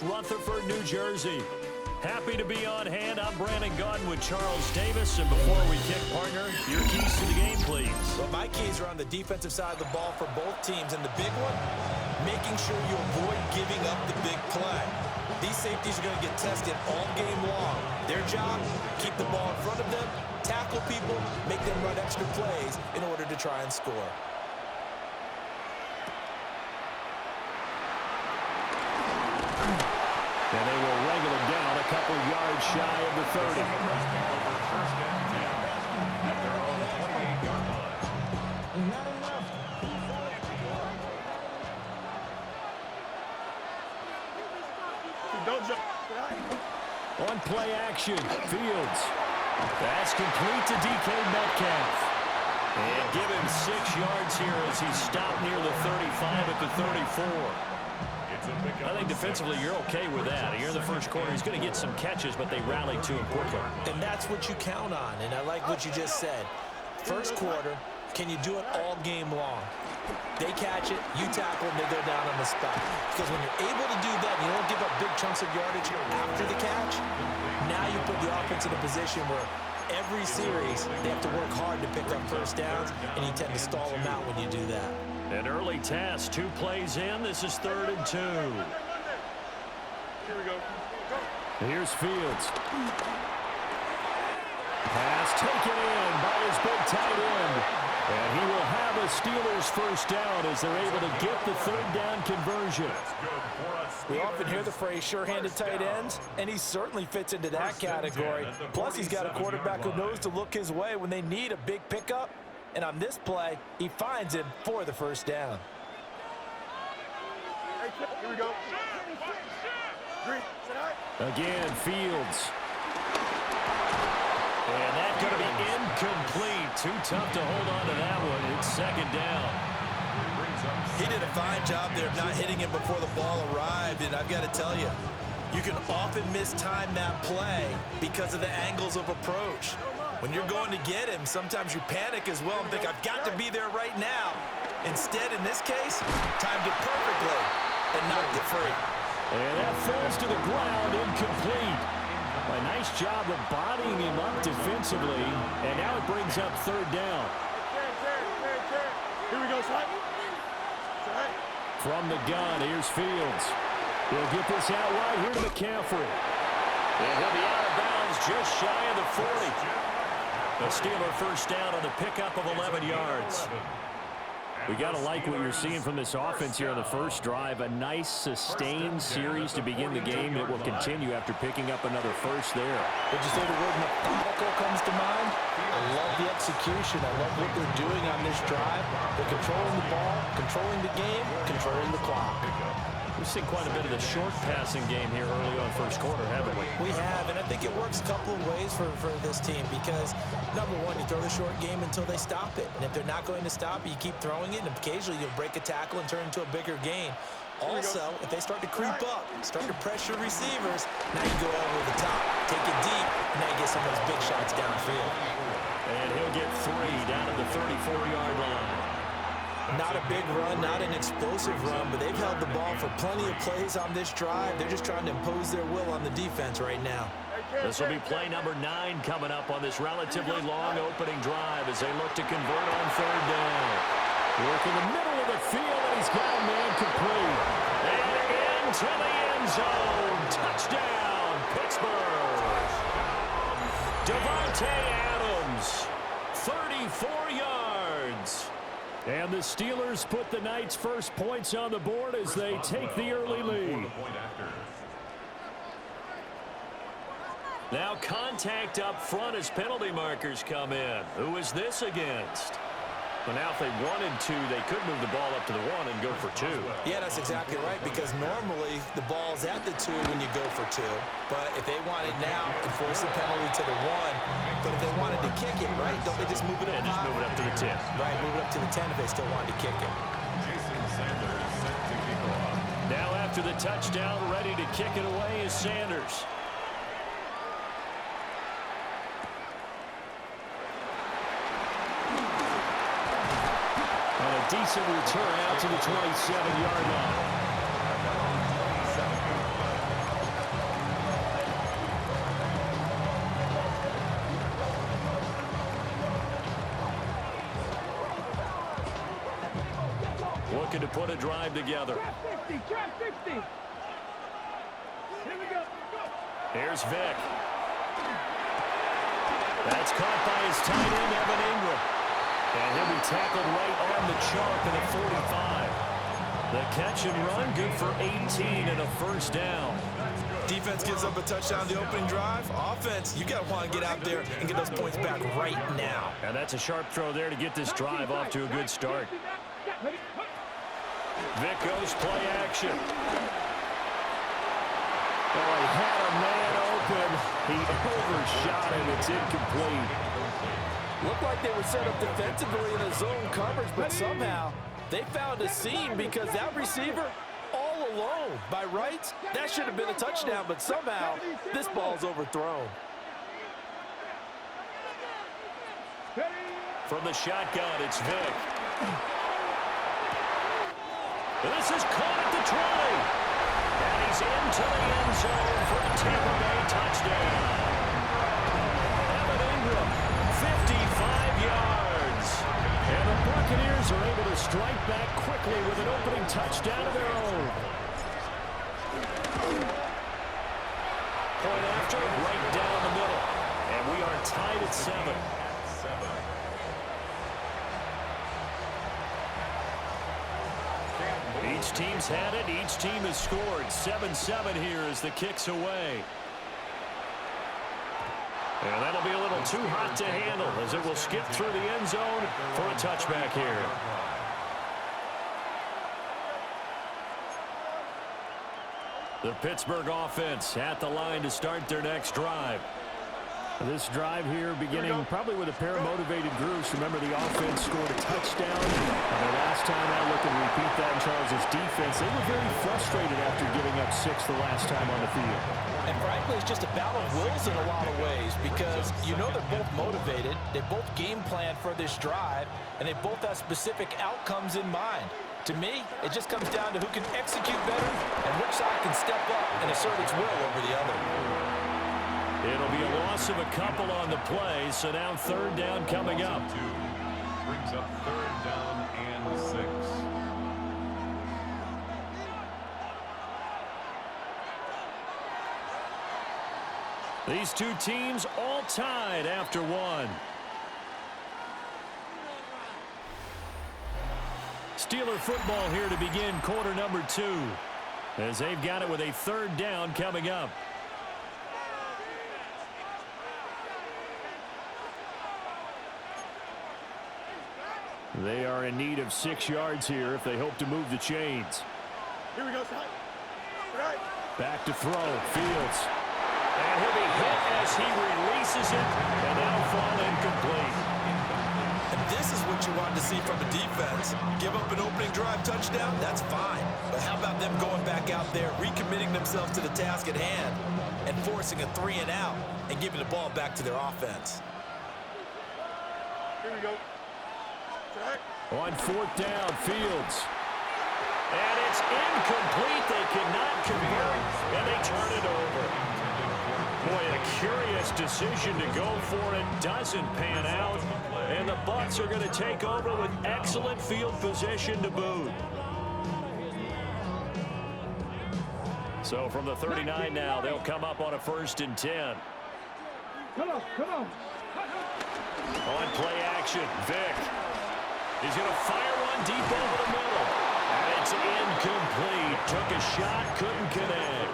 West Rutherford, New Jersey. Happy to be on hand. I'm Brandon Gaudin with Charles Davis. And before we kick, partner, your keys to the game, please. Well, my keys are on the defensive side of the ball for both teams. And the big one, making sure you avoid giving up the big play. These safeties are going to get tested all game long. Their job, keep the ball in front of them, tackle people, make them run extra plays in order to try and score. And they will wrangle him down a couple yards shy of the 30. On play action, Fields. That's complete to DK Metcalf. And give him 6 yards here as he's stopped near the 35 at the 34. I think defensively you're okay with that. Here in the first quarter, he's going to get some catches, but they rally to him quickly. And that's what you count on, and I like what you just said. First quarter, can you do it all game long? They catch it, you tackle them, they go down on the spot. Because when you're able to do that, and you don't give up big chunks of yardage after the catch, now you put the offense in a position where every series they have to work hard to pick up first downs, and you tend to stall them out when you do that. An early task, 2 plays in. This is 3rd and 2. Here we go. Here's Fields. Pass taken in by his big tight end. And he will have a Steelers first down as they're able to get the 3rd down conversion. We often hear the phrase sure-handed tight ends, and he certainly fits into that category. Plus, he's got a quarterback who knows to look his way when they need a big pickup. And on this play, he finds him for the first down. Here we go. Again, Fields. And that's going to be incomplete. Too tough to hold on to that one. It's 2nd down. He did a fine job there of not hitting him before the ball arrived. And I've got to tell you, you can often mistime that play because of the angles of approach. When you're going to get him, sometimes you panic as well and think, I've got to be there right now. Instead, in this case, timed it perfectly and knocked it free. And that falls to the ground, incomplete. A nice job of bodying him up defensively. And now it brings up 3rd down. Here we go, son. From the gun, here's Fields. He'll get this out right here to McCaffrey. And he'll be out of bounds just shy of the 40. A Steeler first down on the pickup of 11 yards. We got to like what you're seeing from this offense here on the first drive. A nice, sustained series to begin the game that will continue after picking up another first there. Would you say the word methodical comes to mind? I love the execution. I love what they're doing on this drive. They're controlling the ball, controlling the game, controlling the clock. We've seen quite a bit of the short passing game here early on first quarter, haven't we? We have, and I think it works a couple of ways for this team because, number one, you throw the short game until they stop it. And if they're not going to stop it, you keep throwing it, and occasionally you'll break a tackle and turn into a bigger gain. Also, if they start to creep up, start to pressure receivers, now you go over the top, take it deep, and now you get some of those big shots downfield. And he'll get 3 down at the 34-yard line. Not a big run, not an explosive run, but they've held the ball for plenty of plays on this drive. They're just trying to impose their will on the defense right now. This will be play number 9 coming up on this relatively long opening drive as they look to convert on 3rd down. Work in the middle of the field, and he's got a man complete. And into the end zone. Touchdown, Pittsburgh. Devontae Adams, 34 yards. And the Steelers put the Knights' first points on the board as they take the early lead. Now contact up front as penalty markers come in. Who is this against? Well, now if they wanted to, they could move the ball up to the 1 and go for 2. Yeah, that's exactly right, because normally the ball's at the 2 when you go for 2. But if they want it now, enforce the penalty to the 1. But if they wanted to kick it, right, don't they just move it up? And just move it up to the 10. Right, move it up to the 10 if they still wanted to kick it. Now after the touchdown, ready to kick it away is Sanders. Decent return out to the 27-yard line. looking to put a drive together. Trap 60. Here we go. Here's Vic. That's caught by his tight end, Evan Ingram. And he'll be tackled right on the chalk at the 45. The catch and run, good for 18 and a first down. Defense gives up a touchdown the opening drive. Offense, you got to want to get out there and get those points back right now. And that's a sharp throw there to get this drive off to a good start. Vic goes play action. Oh, he had a man open. He overshot him. It's incomplete. Looked like they were set up defensively in a zone coverage, but somehow they found a seam because that receiver all alone. By rights, that should have been a touchdown, but somehow this ball's overthrown. From the shotgun, it's Vic. This is caught at the 20. And he's into the end zone for a Tampa Bay touchdown. Evan Ingram, 55 yards. And the Buccaneers are able to strike back quickly with an opening touchdown of their own. Point after, right down the middle. And we are tied at 7. Each team's had it. Each team has scored. 7-7 here as the kick's away. And that'll be a little too hot to handle as it will skip through the end zone for a touchback here. The Pittsburgh offense at the line to start their next drive. This drive here beginning probably with a pair of motivated groups. Remember, the offense scored a touchdown. And the last time out, looking to repeat that in Charles' defense, they were very frustrated after giving up 6 the last time on the field. And frankly, it's just a battle of wills in a lot of ways because you know they're both motivated, they both game plan for this drive, and they both have specific outcomes in mind. To me, it just comes down to who can execute better and which side can step up and assert its will over the other. It'll be a loss of a couple on the play, so now third down coming up. Brings up third down and 6. These two teams all tied after one. Steeler football here to begin quarter number 2 as they've got it with a third down coming up. They are in need of 6 yards here if they hope to move the chains. Here we go, Ty. Right. Back to throw. Fields. And he'll be hit as he releases it and now fall incomplete. And this is what you want to see from a defense. Give up an opening drive touchdown, that's fine. But how about them going back out there, recommitting themselves to the task at hand, and forcing a 3 and out, and giving the ball back to their offense? Here we go. On fourth down, Fields. And it's incomplete. They cannot convert, and they turn it over. Boy, a curious decision to go for it. Doesn't pan out. And the Bucs are going to take over with excellent field position to boot. So from the 39 now, they'll come up on a 1st and 10. Come on, come on. On play action, Vic. He's going to fire one deep over the middle. And it's incomplete. Took a shot, couldn't connect.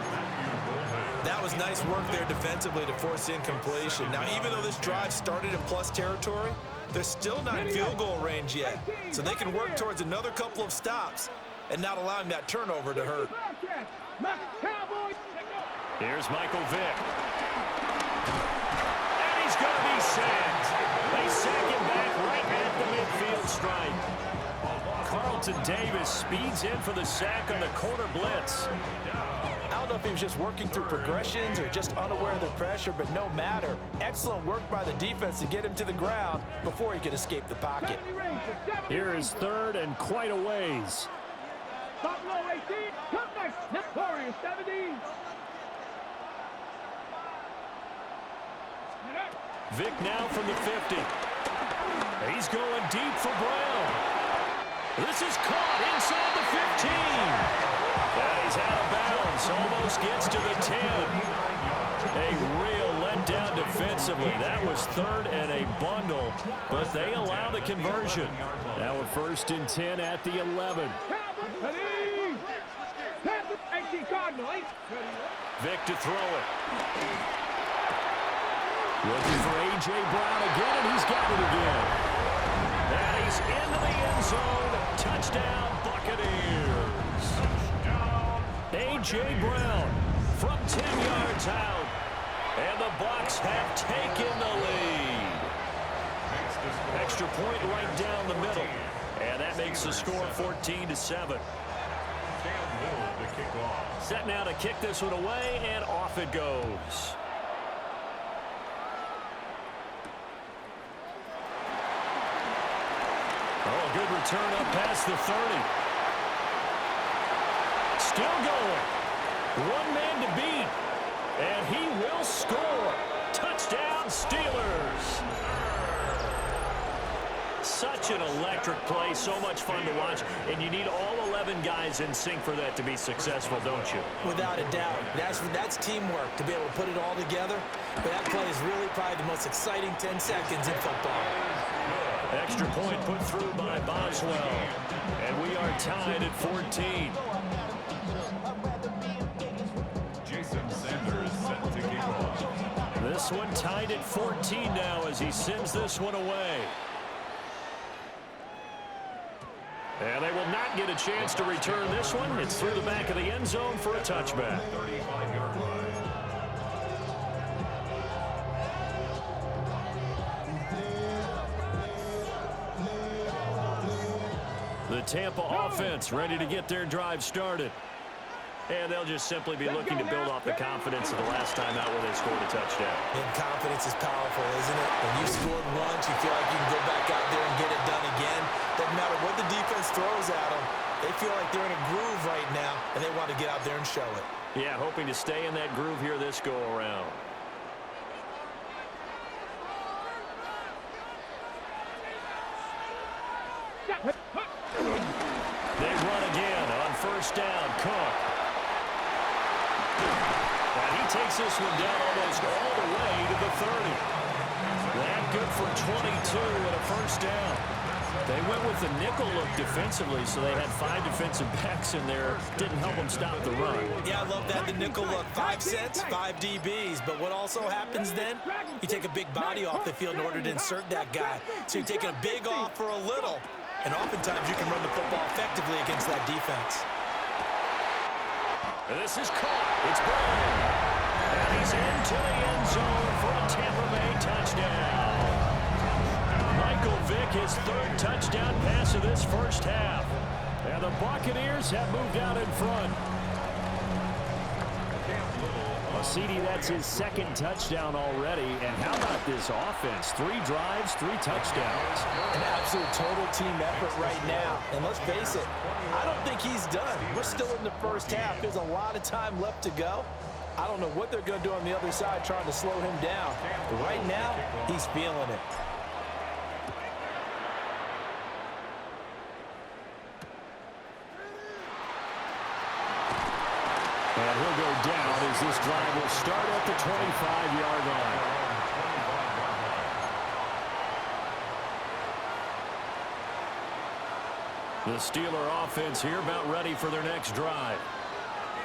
That was nice work there defensively to force incompletion. Now, even though this drive started in plus territory, they're still not in field goal range yet. So they can work towards another couple of stops and not allowing that turnover to hurt. Here's Michael Vick. And he's going to be sacked. They sack him back right at the midfield stripe. Carlton Davis speeds in for the sack on the corner blitz. I don't know if he was just working through progressions or just unaware of the pressure, but no matter. Excellent work by the defense to get him to the ground before he could escape the pocket. Here is third and quite a ways. Buffalo 18, come back, Victoria 17. Vic now from the 50. He's going deep for Brown. This is caught inside the 15. And he's out of bounds. Almost gets to the 10. A real letdown defensively. That was third and a bundle, but they allow the conversion. Now a 1st and 10 at the 11. Vic to throw it. Looking for A.J. Brown again, and he's got it again. And he's into the end zone. Touchdown, Buccaneers. A.J. Brown from 10 yards out. And the Bucs have taken the lead. Extra point right down the middle. And that makes the score 14-7. Set now to kick this one away, and off it goes. Oh, good return up past the 30. Still going. One man to beat. And he will score. Touchdown, Steelers. Such an electric play, so much fun to watch, and you need all 11 guys in sync for that to be successful, don't you? Without a doubt. That's teamwork, to be able to put it all together. But that play is really probably the most exciting 10 seconds in football. Extra point put through by Boswell, and we are tied at 14. This one tied at 14 now as he sends this one away. And they will not get a chance to return this one. It's through the back of the end zone for a touchback. The Tampa offense ready to get their drive started. And they'll just simply be looking to build off the confidence of the last time out where they scored a touchdown. And confidence is powerful, isn't it? When you scored once, you feel like you can go back out there and get it done again. Doesn't matter what the defense throws at them. They feel like they're in a groove right now, and they want to get out there and show it. Yeah, hoping to stay in that groove here this go-around. They run again on 1st down. Cook. And he takes this one down almost all the way to the 30. That good for 22 and a 1st down. They went with the nickel look defensively, so they had 5 defensive backs in there. Didn't help them stop the run. Yeah, I love that, the nickel look. 5 cents, 5 DBs. But what also happens then? You take a big body off the field in order to insert that guy. So you're taking a big off for a little. And oftentimes you can run the football effectively against that defense. And this is caught. It's Brown. And he's into the end zone for a Tampa Bay touchdown. Michael Vick, his 3rd touchdown pass of this first half. And the Buccaneers have moved out in front. Well, CD, that's his 2nd touchdown already. And how about this offense? 3 drives, 3 touchdowns. An absolute total team effort right now. And let's face it, I don't think he's done. We're still in the first half. There's a lot of time left to go. I don't know what they're going to do on the other side trying to slow him down. But right now, he's feeling it. And he'll go down as this drive will start at the 25-yard line. The Steeler offense here about ready for their next drive.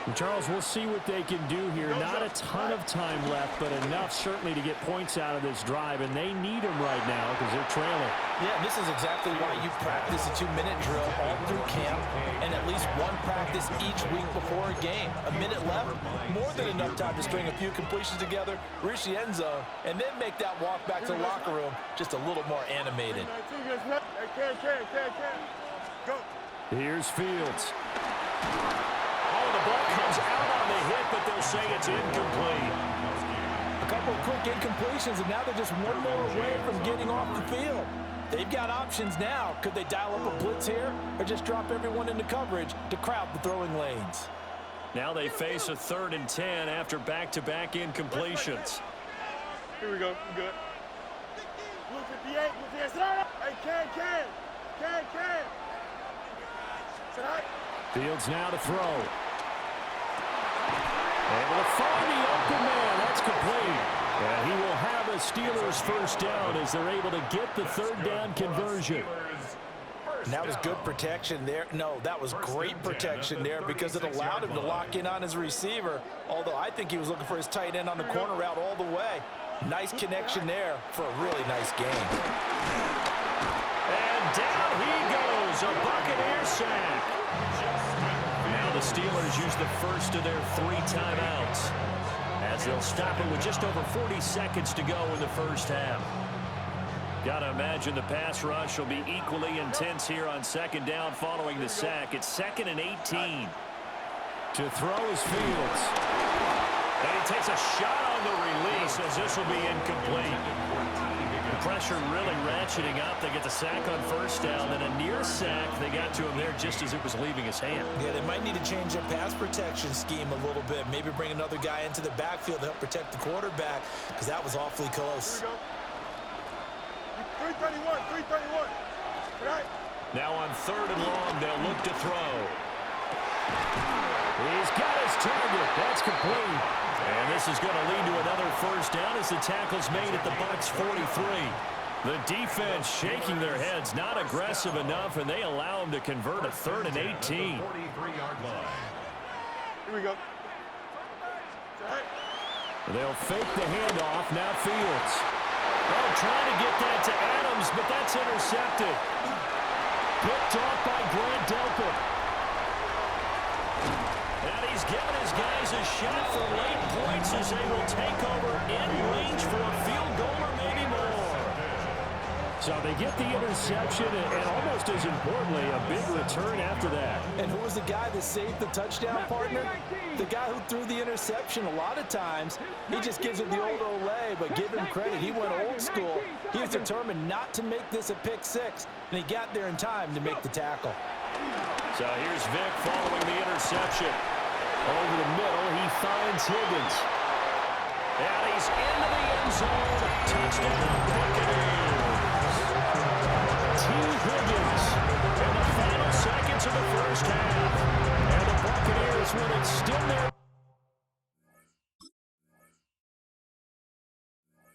And Charles, we'll see what they can do here. Not a ton of time left, but enough certainly to get points out of this drive, and they need them right now because they're trailing. Yeah, this is exactly why you practice a 2-minute drill all through camp and at least one practice each week before a game. A minute left, more than enough time to string a few completions together, reach the end zone, and then make that walk back to the locker room just a little more animated. Here's Fields. Oh, the ball comes out on the hit, but they'll say it's incomplete. A couple of quick incompletions, and now they're just one more away from getting off the field. They've got options now. Could they dial up a blitz here or just drop everyone into coverage to crowd the throwing lanes? Now they face a 3rd and 10 after back-to-back incompletions. Here we go. We're good. Blue 58. Blue 58. Hey, Can. Fields now to throw. Able to find the open man. That's complete. And he will have a Steelers first down as they're able to get the third down conversion. And that was good protection there. No, that was great protection there because it allowed him to lock in on his receiver, although I think he was looking for his tight end on the corner route all the way. Nice connection there for a really nice game. And down he goes, a Buccaneer sack. Now the Steelers use the first of their 3 timeouts as they'll stop it with just over 40 seconds to go in the first half. Gotta imagine the pass rush will be equally intense here on second down following the sack. It's 2nd and 18. To throw is Fields. And he takes a shot on the release as this will be incomplete. The pressure really ratcheting up. They get the sack on first down, then a near sack. They got to him there just as it was leaving his hand. Yeah, they might need to change their pass protection scheme a little bit. Maybe bring another guy into the backfield to help protect the quarterback because that was awfully close. 331. Now on 3rd and long, they'll look to throw. He's got his target. That's complete. And this is going to lead to another first down as the tackle's made at the Bucs 43. The defense shaking their heads, not aggressive enough, and they allow them to convert a 3rd and 18. Here we go. They'll fake the handoff. Now Fields. Oh, trying to get that to Adams, but that's intercepted. Picked off by Grant Delpit. And he's given his guys a shot for late points as they will take over in range for a field goal or maybe more. So they get the interception and almost as importantly, a big return after that. And who was the guy that saved the touchdown, partner? The guy who threw the interception. A lot of times, he just gives it the old Olay, but give him credit. He went old school. He was determined not to make this a pick 6, and he got there in time to make the tackle. So here's Vic following the interception. Over the middle, he finds Higgins. And he's into the end zone. Touchdown, Buccaneers. T. Higgins in the final seconds of the first half. And the Buccaneers will extend their